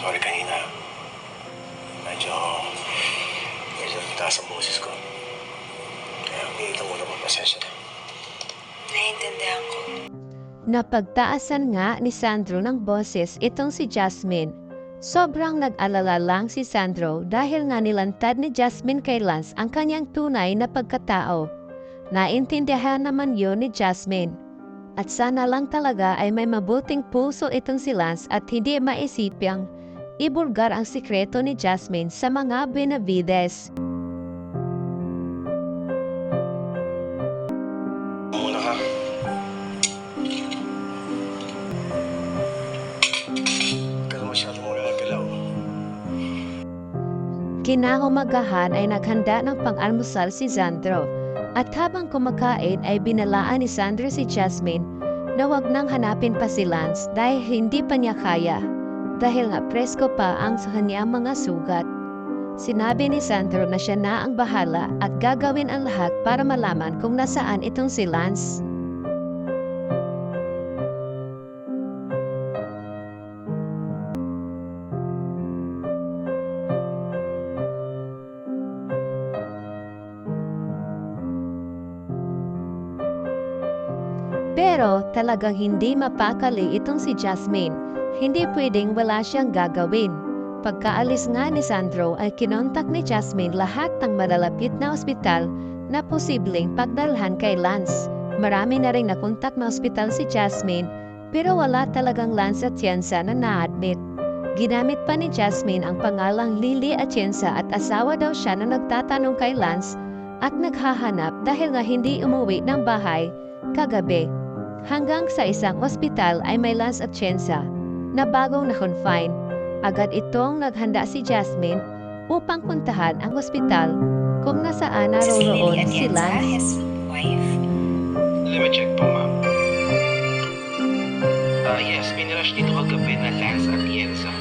Sorry kanina. Medyo taas ang boses ko. Kaya humingi muna mo, pasensya na. Naiintindihan ko. Napagtaasan nga ni Sandro ng boses itong si Jasmine. Sobrang nag-alala lang si Sandro dahil nga nilantad ni Jasmine kay Lance ang kanyang tunay na pagkatao. Naintindihan naman yun ni Jasmine. At sana lang talaga ay may mabuting puso itong si Lance at hindi maisipyang ibulgar ang sikreto ni Jasmine sa mga Benavides. Muna ka. Kaya masyado mo nagalaw. Kinaumagahan ay naghanda ng pang-almusal si Sandro. At habang kumakain ay binalaan ni Sandro si Jasmine na wag nang hanapin pa si Lance dahil hindi pa niya kaya. Dahil nga presko pa ang sa kanyang mga sugat. Sinabi ni Sandro na siya na ang bahala at gagawin ang lahat para malaman kung nasaan itong si Lance. Pero talagang hindi mapakali itong si Jasmine. Hindi pwedeng wala siyang gagawin. Pagkaalis nga ni Sandro ay kinontak ni Jasmine lahat ng malalapit na ospital na posibleng pagdalhan kay Lance. Marami na rin nakontak na ospital si Jasmine pero wala talagang Lance Atienza na na-admit. Ginamit pa ni Jasmine ang pangalang Lily Atienza at asawa daw siya na nagtatanong kay Lance at naghahanap dahil nga hindi umuwi ng bahay kagabi. Hanggang sa isang ospital ay may Lance Atienza na bagong na-confine. Agad itong naghanda si Jasmine upang puntahan ang ospital kung nasaan naroroon si Lance. His wife? Let me check po, ma'am. Yes, may nirush dito kagabi na Lance Atienza.